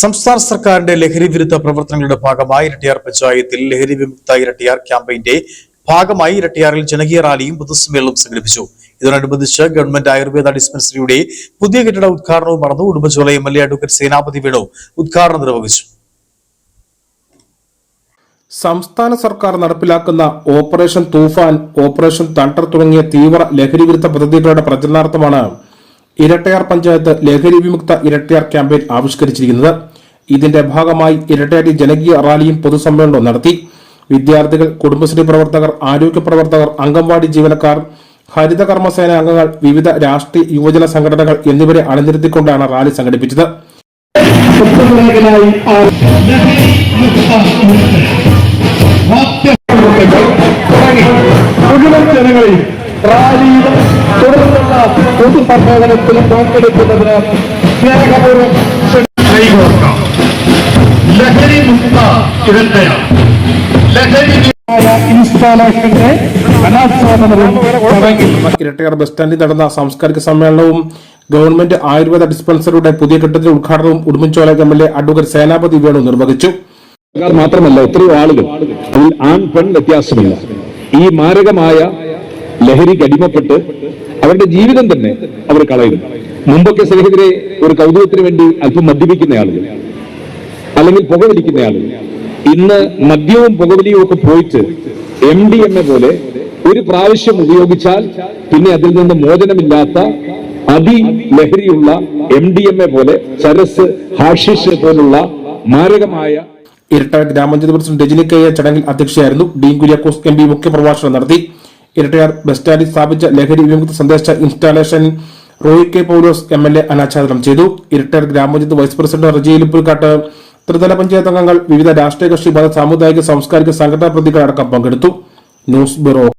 സംസ്ഥാന സർക്കാരിന്റെ ലഹരി വിരുദ്ധ പ്രവർത്തനങ്ങളുടെ ഭാഗമായി ഇരട്ടിയാർ പഞ്ചായത്തിൽ ലഹരി വിമുക്ത ഇരട്ടിയാർ ക്യാമ്പയിന്റെ ഭാഗമായി ഇരട്ടിയാറിൽ ജനകീയ റാലിയും പൊതുസമ്മേളനവും സംഘടിപ്പിച്ചു. ഇതിനോടനുബന്ധിച്ച് ഗവൺമെന്റ് ആയുർവേദ ഡിസ്പെൻസറിയുടെ പുതിയ കെട്ടിട ഉദ്ഘാടനവും നടന്നു. ഉടുമ്പൻചോല എംഎൽഎ അഡ്വക്കേറ്റ് സേനാപതി വേണു ഉദ്ഘാടനം നിർവഹിച്ചു. സംസ്ഥാന സർക്കാർ നടപ്പിലാക്കുന്ന ഓപ്പറേഷൻ തൂഫാൻ, ഓപ്പറേഷൻ തണ്ടർ തുടങ്ങിയ തീവ്ര ലഹരി വിരുദ്ധ പദ്ധതികളുടെ പ്രചരണാർത്ഥമാണ് ഇരട്ടയാർ പഞ്ചായത്ത് ലഹരി വിമുക്ത ഇരട്ടയാർ ക്യാമ്പയിൻ ആവിഷ്കരിച്ചിരിക്കുന്നത്. ഇതിന്റെ ഭാഗമായി ഇരട്ടയാറിൽ ജനകീയ റാലിയും പൊതുസമ്മേളനവും നടത്തി. വിദ്യാർത്ഥികൾ, കുടുംബശ്രീ പ്രവർത്തകർ, ആരോഗ്യ പ്രവർത്തകർ, അംഗൻവാടി ജീവനക്കാർ, ഹരിത കർമ്മസേന അംഗങ്ങൾ, വിവിധ രാഷ്ട്രീയ യുവജന സംഘടനകൾ എന്നിവരെ അണിനിരത്തിക്കൊണ്ടാണ് റാലി സംഘടിപ്പിച്ചത്. മുഴുവൻ ജനങ്ങളെയും റാലിയിലും തുടർന്നുള്ള പൊതുസമ്മേളനത്തിലും പങ്കെടുക്കുന്നതിന് സ്നേഹപൂർവ്വം ലഹരി മുക്ത ഇരട്ടയാർ ഇൻസ്റ്റാളേഷന്റെ അനാച്ഛാദനവും തുടങ്ങി. ഇരട്ടയാർ ബസ് സ്റ്റാൻഡിൽ നടന്ന സാംസ്കാരിക സമ്മേളനവും ഗവൺമെന്റ് ആയുർവേദ ഡിസ്പെൻസറിയുടെ പുതിയ കെട്ടിടത്തിന്റെ ഉദ്ഘാടനവും ഉടുമ്പൻചോല എംഎൽഎ അഡ്വക്കേറ്റ് സേനാപതി വേണു നിർവഹിച്ചു. മാത്രമല്ല, എത്രയോ ആളുകൾ അതിൽ ആൺ പെൺ വ്യത്യാസമില്ല ഈ മാരകമായ ലഹരിക്ക് അടിമപ്പെട്ട് അവരുടെ ജീവിതം തന്നെ അവർ കളയുന്നു. മുമ്പൊക്കെ സ്നേഹിതരെ ഒരു കൗതുകത്തിന് വേണ്ടി അല്പം മദ്യപിക്കുന്ന ആളുകൾ അല്ലെങ്കിൽ പുകവലിക്കുന്ന ആളുകൾ ഇന്ന് മദ്യവും പുകവലിയും ഒക്കെ പോയിട്ട് MDMA പോലെ ഒരു പ്രാവശ്യം ഉപയോഗിച്ചാൽ പിന്നെ അതിൽ നിന്ന് മോചനമില്ലാത്ത അതിലഹരിയുള്ള MDMA പോലെ ചരസ്, ഹാഷിഷ് പോലുള്ള മാരകമായ. ഇരട്ടയാർ ഗ്രാമപഞ്ചായത്ത് പ്രസിഡന്റ് രജനി കെ ചടങ്ങിൽ അധ്യക്ഷയായിരുന്നു. ഡീൻ കുര്യാക്കോസ് MP മുഖ്യപ്രഭാഷണം നടത്തി. ഇരട്ടയാർ ബസ് സ്റ്റാൻഡിൽ സ്ഥാപിച്ച ലഹരി വിമുക്ത സന്ദേശ ഇൻസ്റ്റാളേഷൻ റോയ് കെ പൗലോസ് MLA അനാച്ഛാദനം ചെയ്തു. ഇരട്ടയാർ ഗ്രാമപഞ്ചായത്ത് വൈസ് പ്രസിഡന്റ് റജീൽ പുൽക്കാട്ട്, ത്രിതല പഞ്ചായത്ത് അംഗങ്ങൾ, വിവിധ രാഷ്ട്രീയ കക്ഷി, മത, സാമുദായിക, സാംസ്കാരിക സംഘടനാ പ്രതിനിധികൾ അടക്കം പങ്കെടുത്തു. News bureau